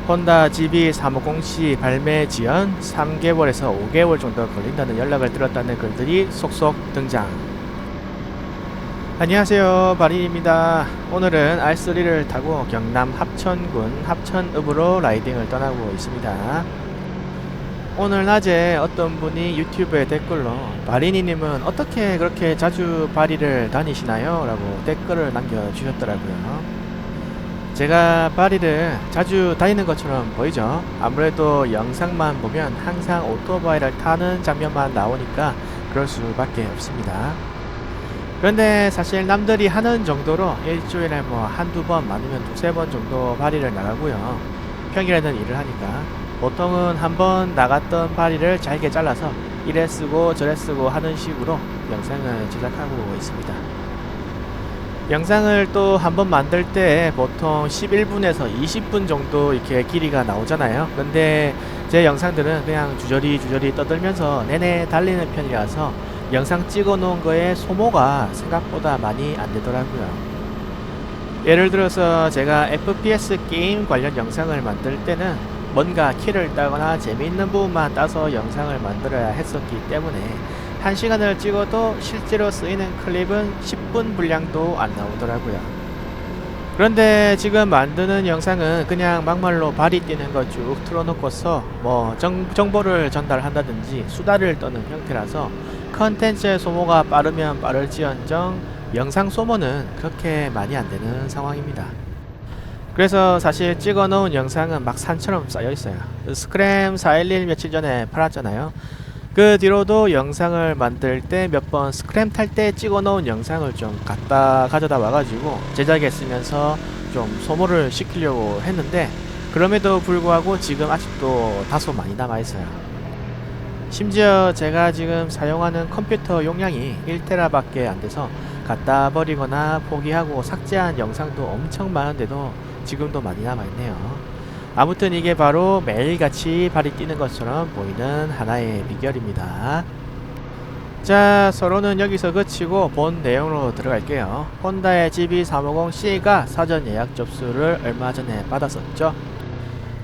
혼다 GB350C 발매 지연 3개월에서 5개월 정도 걸린다는 연락을 들었다는 글들이 속속 등장. 안녕하세요, 바린입니다. 오늘은 R3를 타고 경남 합천군 합천읍으로 라이딩을 떠나고 있습니다. 오늘 낮에 어떤 분이 유튜브에 댓글로 바린이님은 어떻게 그렇게 자주 바리를 다니시나요? 라고 댓글을 남겨주셨더라고요. 제가 바리를 자주 다니는 것처럼 보이죠? 아무래도 영상만 보면 항상 오토바이를 타는 장면만 나오니까 그럴 수밖에 없습니다. 그런데 사실 남들이 하는 정도로 일주일에 뭐 한두 번 많으면 두세 번 정도 바리를 나가고요. 평일에는 일을 하니까 보통은 한 번 나갔던 바리를 잘게 잘라서 이래 쓰고 저래 쓰고 하는 식으로 영상을 제작하고 있습니다. 영상을 또 한 번 만들 때 보통 11분에서 20분 정도 이렇게 길이가 나오잖아요. 근데 제 영상들은 그냥 주저리 떠들면서 내내 달리는 편이라서 영상 찍어 놓은 거에 소모가 생각보다 많이 안 되더라고요. 예를 들어서 제가 FPS 게임 관련 영상을 만들 때는 뭔가 키를 따거나 재미있는 부분만 따서 영상을 만들어야 했었기 때문에 1시간을 찍어도 실제로 쓰이는 클립은 10분 분량도 안 나오더라고요. 그런데 지금 만드는 영상은 그냥 막말로 발이 뛰는 거 쭉 틀어놓고서 뭐 정보를 전달한다든지 수다를 떠는 형태라서 컨텐츠의 소모가 빠르면 빠를지언정 영상 소모는 그렇게 많이 안 되는 상황입니다. 그래서 사실 찍어 놓은 영상은 막 산처럼 쌓여 있어요. 스크램 411 며칠 전에 팔았잖아요. 그 뒤로도 영상을 만들 때 몇 번 스크램 탈 때 찍어 놓은 영상을 좀 가져다 와가지고 제작에 쓰면서 좀 소모를 시키려고 했는데 그럼에도 불구하고 지금 아직도 다소 많이 남아 있어요. 심지어 제가 지금 사용하는 컴퓨터 용량이 1테라 밖에 안 돼서 갖다 버리거나 포기하고 삭제한 영상도 엄청 많은데도 지금도 많이 남아 있네요. 아무튼 이게 바로 매일같이 발이 뛰는 것처럼 보이는 하나의 비결입니다. 자, 서로는 여기서 그치고 본 내용으로 들어갈게요. 혼다의 GB350C가 사전 예약 접수를 얼마 전에 받았었죠.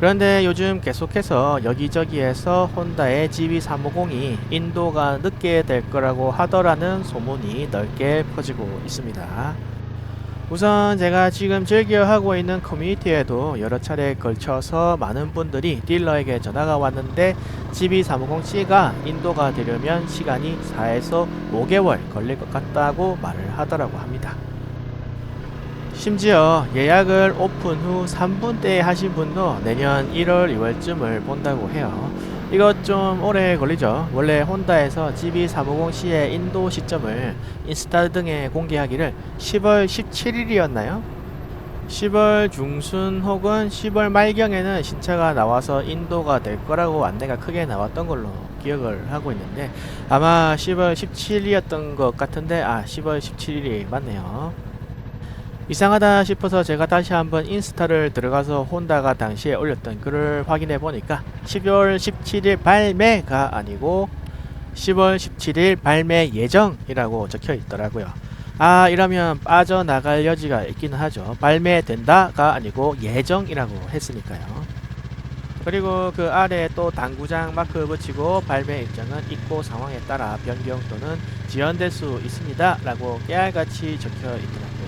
그런데 요즘 계속해서 여기저기에서 혼다의 GB350이 인도가 늦게 될 거라고 하더라는 소문이 넓게 퍼지고 있습니다. 우선 제가 지금 즐겨하고 있는 커뮤니티에도 여러 차례 걸쳐서 많은 분들이 딜러에게 전화가 왔는데 GB350C가 인도가 되려면 시간이 4에서 5개월 걸릴 것 같다고 말을 하더라고 합니다. 심지어 예약을 오픈 후 3분대에 하신 분도 내년 1월, 2월쯤을 본다고 해요. 이것 좀 오래 걸리죠. 원래 혼다에서 GB350C의 인도 시점을 인스타 등에 공개하기를 10월 17일이었나요? 10월 중순 혹은 10월 말경에는 신차가 나와서 인도가 될 거라고 안내가 크게 나왔던 걸로 기억을 하고 있는데 아마 10월 17일이었던 것 같은데 10월 17일이 맞네요. 이상하다 싶어서 제가 다시 한번 인스타를 들어가서 혼다가 당시에 올렸던 글을 확인해 보니까 10월 17일 발매가 아니고 10월 17일 발매 예정이라고 적혀 있더라고요. 이러면 빠져나갈 여지가 있기는 하죠. 발매된다가 아니고 예정이라고 했으니까요. 그리고 그 아래에 또 당구장 마크 붙이고 발매 일정은 입고 상황에 따라 변경 또는 지연될 수 있습니다 라고 깨알같이 적혀 있더라고요.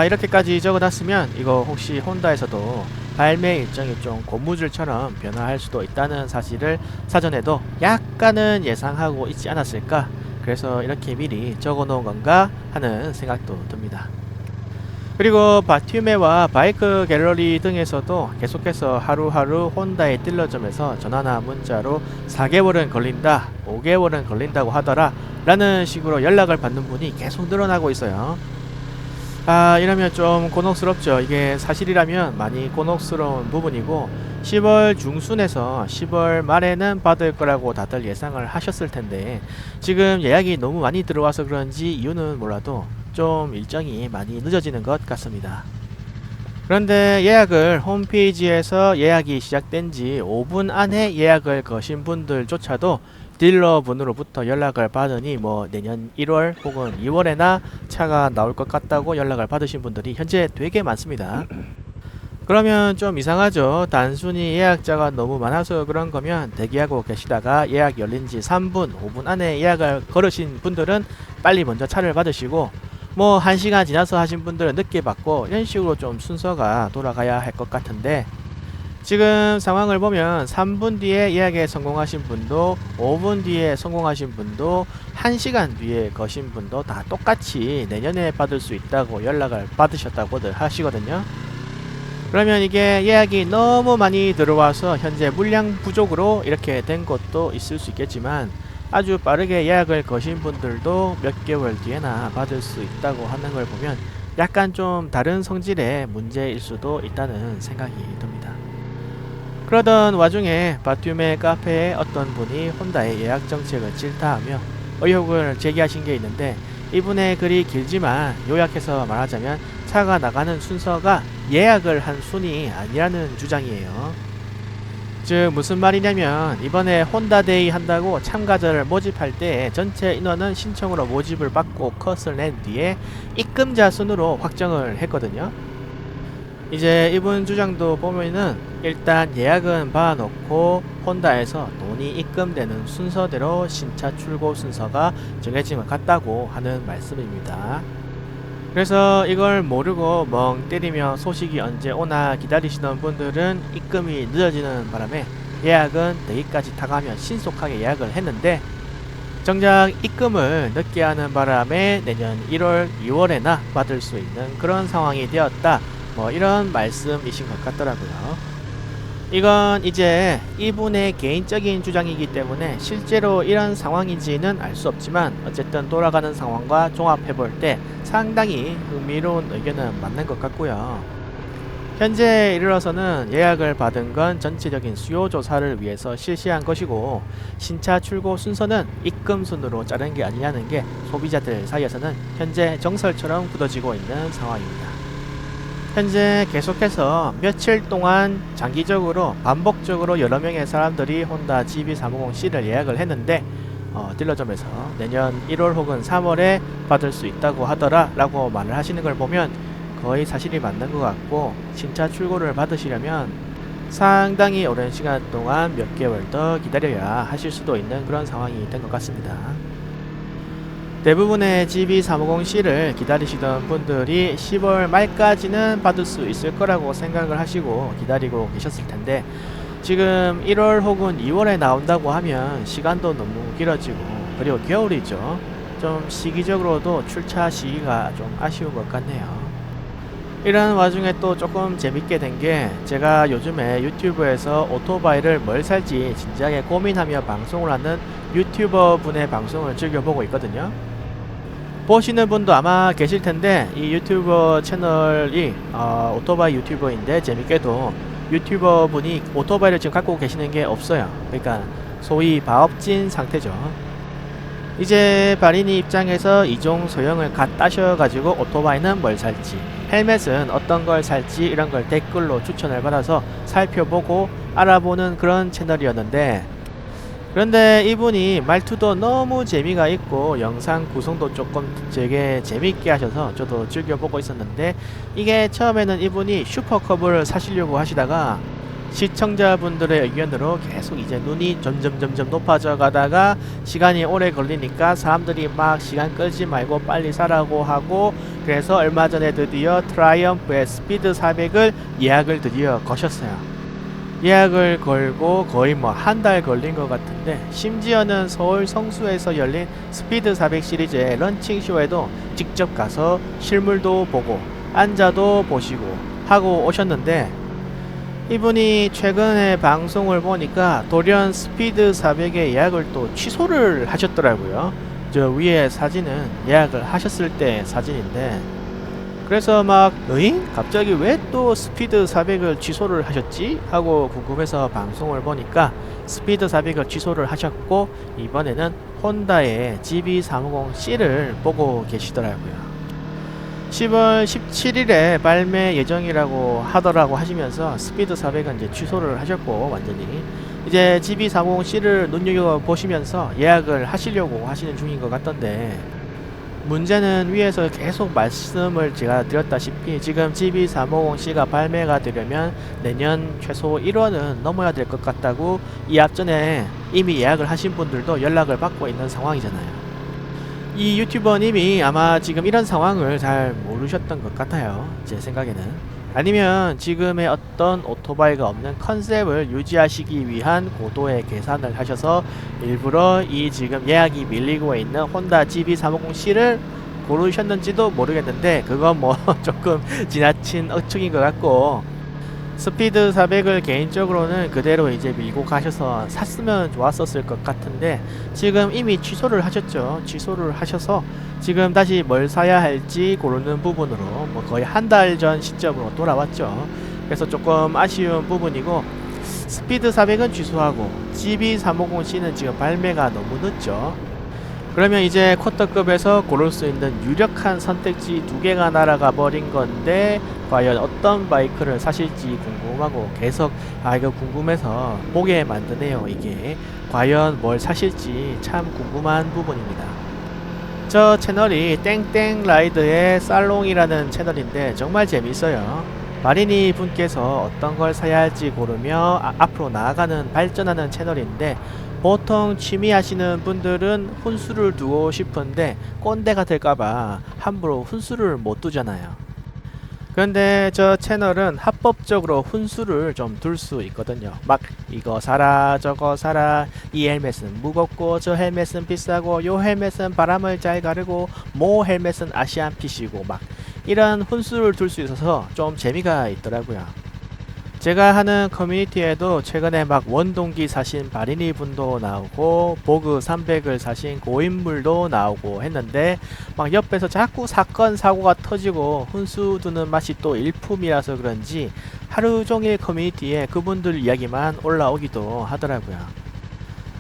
이렇게까지 적어놨으면 이거 혹시 혼다에서도 발매 일정이 좀 고무줄처럼 변화할 수도 있다는 사실을 사전에도 약간은 예상하고 있지 않았을까? 그래서 이렇게 미리 적어놓은 건가 하는 생각도 듭니다. 그리고 바튜메와 바이크 갤러리 등에서도 계속해서 하루하루 혼다의 딜러점에서 전화나 문자로 4개월은 걸린다, 5개월은 걸린다고 하더라 라는 식으로 연락을 받는 분이 계속 늘어나고 있어요. 이러면 좀 곤혹스럽죠. 이게 사실이라면 많이 곤혹스러운 부분이고 10월 중순에서 10월 말에는 받을 거라고 다들 예상을 하셨을 텐데 지금 예약이 너무 많이 들어와서 그런지 이유는 몰라도 좀 일정이 많이 늦어지는 것 같습니다. 그런데 예약을 홈페이지에서 예약이 시작된 지 5분 안에 예약을 거신 분들조차도 딜러분으로부터 연락을 받으니 뭐 내년 1월 혹은 2월에나 차가 나올 것 같다고 연락을 받으신 분들이 현재 되게 많습니다. 그러면 좀 이상하죠. 단순히 예약자가 너무 많아서 그런 거면 대기하고 계시다가 예약 열린 지 3분, 5분 안에 예약을 걸으신 분들은 빨리 먼저 차를 받으시고, 뭐 1시간 지나서 하신 분들은 늦게 받고, 이런 식으로 좀 순서가 돌아가야 할 것 같은데, 지금 상황을 보면 3분 뒤에 예약에 성공하신 분도, 5분 뒤에 성공하신 분도, 1시간 뒤에 거신 분도 다 똑같이 내년에 받을 수 있다고 연락을 받으셨다고들 하시거든요. 그러면 이게 예약이 너무 많이 들어와서 현재 물량 부족으로 이렇게 된 것도 있을 수 있겠지만, 아주 빠르게 예약을 거신 분들도 몇 개월 뒤에나 받을 수 있다고 하는 걸 보면 약간 좀 다른 성질의 문제일 수도 있다는 생각이 듭니다. 그러던 와중에 바흄의 카페에 어떤 분이 혼다의 예약 정책을 질타하며 의혹을 제기하신 게 있는데, 이분의 글이 길지만 요약해서 말하자면 차가 나가는 순서가 예약을 한 순이 아니라는 주장이에요. 즉 무슨 말이냐면, 이번에 혼다데이 한다고 참가자를 모집할 때 전체 인원은 신청으로 모집을 받고 컷을 낸 뒤에 입금자 순으로 확정을 했거든요. 이제 이분 주장도 보면은 일단 예약은 봐놓고 혼다에서 돈이 입금되는 순서대로 신차 출고 순서가 정해진 것 같다고 하는 말씀입니다. 그래서 이걸 모르고 멍 때리며 소식이 언제 오나 기다리시던 분들은 입금이 늦어지는 바람에 예약은 내일까지 타가며 신속하게 예약을 했는데, 정작 입금을 늦게 하는 바람에 내년 1월, 2월에나 받을 수 있는 그런 상황이 되었다, 뭐 이런 말씀이신 것 같더라고요. 이건 이제 이분의 개인적인 주장이기 때문에 실제로 이런 상황인지는 알 수 없지만, 어쨌든 돌아가는 상황과 종합해 볼 때 상당히 흥미로운 의견은 맞는 것 같고요. 현재 이르러서는 예약을 받은 건 전체적인 수요 조사를 위해서 실시한 것이고, 신차 출고 순서는 입금 순으로 자른 게 아니냐는 게 소비자들 사이에서는 현재 정설처럼 굳어지고 있는 상황입니다. 현재 계속해서 며칠 동안 장기적으로 반복적으로 여러 명의 사람들이 혼다 GB350C를 예약을 했는데, 딜러점에서 내년 1월 혹은 3월에 받을 수 있다고 하더라 라고 말을 하시는 걸 보면 거의 사실이 맞는 것 같고, 신차 출고를 받으시려면 상당히 오랜 시간 동안 몇 개월 더 기다려야 하실 수도 있는 그런 상황이 된 것 같습니다. 대부분의 GB350C를 기다리시던 분들이 10월 말까지는 받을 수 있을 거라고 생각을 하시고 기다리고 계셨을 텐데, 지금 1월 혹은 2월에 나온다고 하면 시간도 너무 길어지고, 그리고 겨울이죠. 좀 시기적으로도 출차 시기가 좀 아쉬운 것 같네요. 이런 와중에 또 조금 재밌게 된 게, 제가 요즘에 유튜브에서 오토바이를 뭘 살지 진지하게 고민하며 방송을 하는 유튜버 분의 방송을 즐겨보고 있거든요. 보시는 분도 아마 계실 텐데, 이 유튜버 채널이 오토바이 유튜버인데, 재밌게도 유튜버 분이 오토바이를 지금 갖고 계시는 게 없어요. 그러니까 소위 바업진 상태죠. 이제 발인이 입장에서 이종 소형을 갖다셔가지고 오토바이는 뭘 살지, 헬멧은 어떤 걸 살지, 이런 걸 댓글로 추천을 받아서 살펴보고 알아보는 그런 채널이었는데, 그런데 이분이 말투도 너무 재미가 있고 영상 구성도 조금 되게 재밌게 하셔서 저도 즐겨보고 있었는데, 이게 처음에는 이분이 슈퍼컵을 사시려고 하시다가 시청자분들의 의견으로 계속 이제 눈이 점점 높아져 가다가 시간이 오래 걸리니까 사람들이 막 시간 끌지 말고 빨리 사라고 하고, 그래서 얼마 전에 드디어 트라이엄프의 스피드 400을 예약을 드디어 거셨어요. 예약을 걸고 거의 뭐 한 달 걸린 것 같은데, 심지어는 서울 성수에서 열린 스피드 400 시리즈의 런칭 쇼에도 직접 가서 실물도 보고 앉아도 보시고 하고 오셨는데, 이분이 최근에 방송을 보니까 돌연 스피드 400의 예약을 또 취소를 하셨더라고요. 저 위에 사진은 예약을 하셨을 때 사진인데, 그래서 막 으잉? 갑자기 왜 또 스피드 400을 취소를 하셨지? 하고 궁금해서 방송을 보니까 스피드 400을 취소를 하셨고, 이번에는 혼다의 GB350C를 보고 계시더라고요. 10월 17일에 발매 예정이라고 하더라고 하시면서 스피드 400은 이제 취소를 하셨고, 완전히 이제 GB350C를 눈여겨보시면서 예약을 하시려고 하시는 중인 것 같던데, 문제는 위에서 계속 말씀을 제가 드렸다시피 지금 GB350C가 발매가 되려면 내년 최소 1월은 넘어야 될 것 같다고 이 앞전에 이미 예약을 하신 분들도 연락을 받고 있는 상황이잖아요. 이 유튜버님이 아마 지금 이런 상황을 잘 모르셨던 것 같아요. 제 생각에는. 아니면 지금의 어떤 오토바이가 없는 컨셉을 유지하시기 위한 고도의 계산을 하셔서 일부러 이 지금 예약이 밀리고 있는 혼다 GB350C를 고르셨는지도 모르겠는데 그건 뭐 조금 지나친 억측인 것 같고, 스피드 400을 개인적으로는 그대로 이제 밀고 가셔서 샀으면 좋았었을 것 같은데 지금 이미 취소를 하셨죠. 취소를 하셔서 지금 다시 뭘 사야 할지 고르는 부분으로 뭐 거의 한 달 전 시점으로 돌아왔죠. 그래서 조금 아쉬운 부분이고, 스피드 400은 취소하고 GB350C는 지금 발매가 너무 늦죠. 그러면 이제 쿼터급에서 고를 수 있는 유력한 선택지 두 개가 날아가 버린 건데 과연 어떤 바이크를 사실지 궁금하고 계속 이거 궁금해서 보게 만드네요. 이게 과연 뭘 사실지 참 궁금한 부분입니다. 저 채널이 땡땡라이드의 살롱이라는 채널인데 정말 재밌어요. 마리니 분께서 어떤 걸 사야 할지 고르며 앞으로 나아가는 발전하는 채널인데, 보통 취미 하시는 분들은 훈수를 두고 싶은데 꼰대가 될까봐 함부로 훈수를 못 두잖아요. 그런데 저 채널은 합법적으로 훈수를 좀 둘 수 있거든요. 막 이거 사라 저거 사라, 이 헬멧은 무겁고 저 헬멧은 비싸고 요 헬멧은 바람을 잘 가르고 모 헬멧은 아시안핏이고 막 이런 훈수를 둘 수 있어서 좀 재미가 있더라고요. 제가 하는 커뮤니티에도 최근에 막 원동기 사신 바리니 분도 나오고 보그 300을 사신 고인물도 나오고 했는데 막 옆에서 자꾸 사건 사고가 터지고 훈수 두는 맛이 또 일품이라서 그런지 하루 종일 커뮤니티에 그분들 이야기만 올라오기도 하더라고요.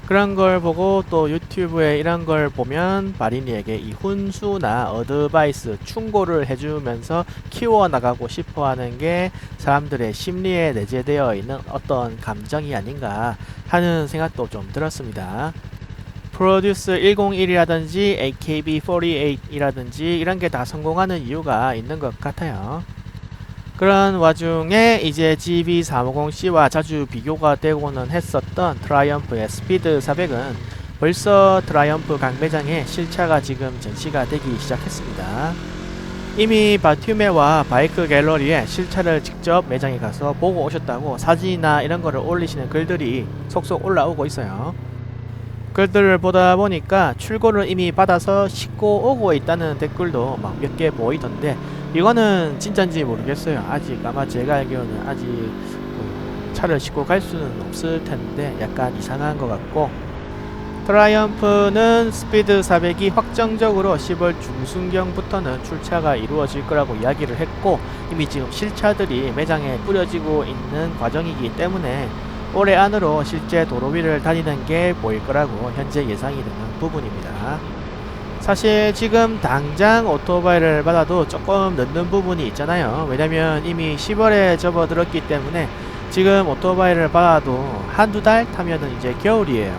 그런 걸 보고 또 유튜브에 이런 걸 보면 바리니에게 이 훈수나 어드바이스, 충고를 해주면서 키워나가고 싶어 하는 게 사람들의 심리에 내재되어 있는 어떤 감정이 아닌가 하는 생각도 좀 들었습니다. 프로듀스 101이라든지 AKB48이라든지 이런 게 다 성공하는 이유가 있는 것 같아요. 그런 와중에 이제 GB350C와 자주 비교가 되고는 했었던 트라이언프의 스피드 400은 벌써 트라이언프 각 매장에 실차가 지금 전시가 되기 시작했습니다. 이미 바튜메와 바이크 갤러리에 실차를 직접 매장에 가서 보고 오셨다고 사진이나 이런 거를 올리시는 글들이 속속 올라오고 있어요. 글들을 보다 보니까 출고를 이미 받아서 싣고 오고 있다는 댓글도 막 몇 개 보이던데 이거는 진짠지 모르겠어요. 아직 아마 제가 알기로는 아직 차를 싣고 갈 수는 없을 텐데 약간 이상한 것 같고, 트라이언프는 스피드 400이 확정적으로 10월 중순경부터는 출차가 이루어질 거라고 이야기를 했고 이미 지금 실차들이 매장에 뿌려지고 있는 과정이기 때문에 올해 안으로 실제 도로 위를 다니는 게 보일 거라고 현재 예상이 되는 부분입니다. 사실 지금 당장 오토바이를 받아도 조금 늦는 부분이 있잖아요. 왜냐면 이미 10월에 접어들었기 때문에 지금 오토바이를 받아도 한두 달 타면은 이제 겨울이에요.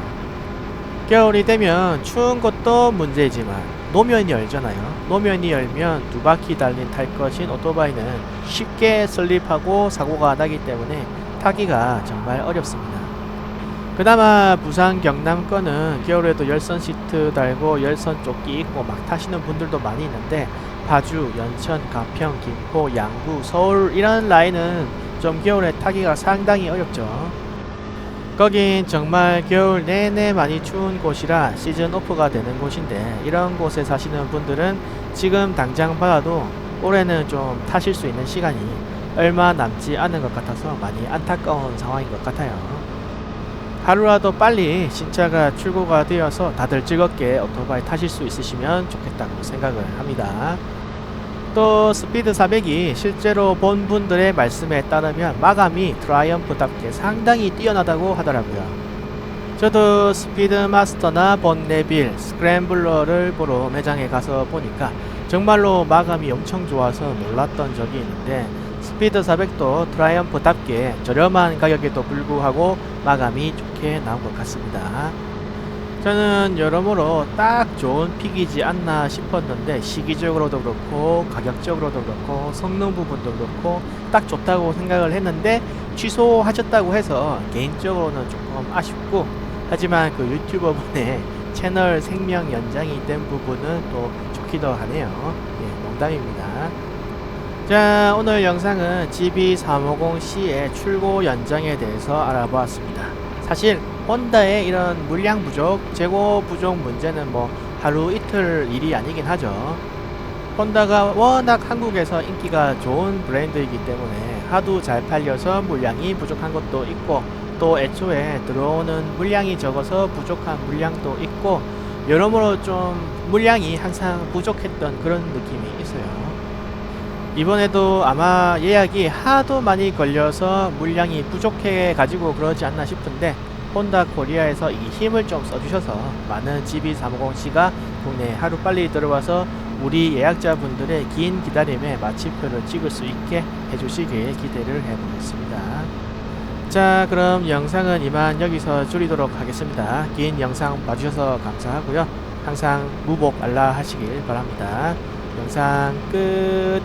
겨울이 되면 추운 것도 문제지만 노면이 열잖아요. 노면이 열면 두 바퀴 달린 탈 것인 오토바이는 쉽게 슬립하고 사고가 나기 때문에 타기가 정말 어렵습니다. 그나마 부산 경남권은 겨울에도 열선 시트 달고 열선 조끼 입고 막 타시는 분들도 많이 있는데 파주, 연천, 가평, 김포, 양구, 서울 이런 라인은 좀 겨울에 타기가 상당히 어렵죠. 거긴 정말 겨울 내내 많이 추운 곳이라 시즌 오프가 되는 곳인데 이런 곳에 사시는 분들은 지금 당장 받아도 올해는 좀 타실 수 있는 시간이 얼마 남지 않은 것 같아서 많이 안타까운 상황인 것 같아요. 하루라도 빨리 신차가 출고가 되어서 다들 즐겁게 오토바이 타실 수 있으시면 좋겠다고 생각을 합니다. 또 스피드 400이 실제로 본 분들의 말씀에 따르면 마감이 트라이언프답게 상당히 뛰어나다고 하더라고요. 저도 스피드 마스터나 본네빌, 스크램블러를 보러 매장에 가서 보니까 정말로 마감이 엄청 좋아서 놀랐던 적이 있는데 스피드 400도 트라이언프답게 저렴한 가격에도 불구하고 마감이 좋게 나온 것 같습니다. 저는 여러모로 딱 좋은 픽이지 않나 싶었는데 시기적으로도 그렇고 가격적으로도 그렇고 성능 부분도 그렇고 딱 좋다고 생각을 했는데 취소하셨다고 해서 개인적으로는 조금 아쉽고, 하지만 그 유튜버 분의 채널 생명 연장이 된 부분은 또 좋기도 하네요. 예, 농담입니다. 자, 오늘 영상은 GB350C의 출고 연장에 대해서 알아보았습니다. 사실 혼다의 이런 물량 부족, 재고 부족 문제는 뭐 하루 이틀 일이 아니긴 하죠. 혼다가 워낙 한국에서 인기가 좋은 브랜드이기 때문에 하도 잘 팔려서 물량이 부족한 것도 있고, 또 애초에 들어오는 물량이 적어서 부족한 물량도 있고, 여러모로 좀 물량이 항상 부족했던 그런 느낌이 있어요. 이번에도 아마 예약이 하도 많이 걸려서 물량이 부족해 가지고 그러지 않나 싶은데, 혼다 코리아에서 이 힘을 좀 써주셔서 많은 GB350C가 국내에 하루빨리 들어와서 우리 예약자분들의 긴 기다림에 마침표를 찍을 수 있게 해주시길 기대를 해보겠습니다. 자, 그럼 영상은 이만 여기서 줄이도록 하겠습니다. 긴 영상 봐주셔서 감사하고요. 항상 무복 알라 하시길 바랍니다. 영상 끝.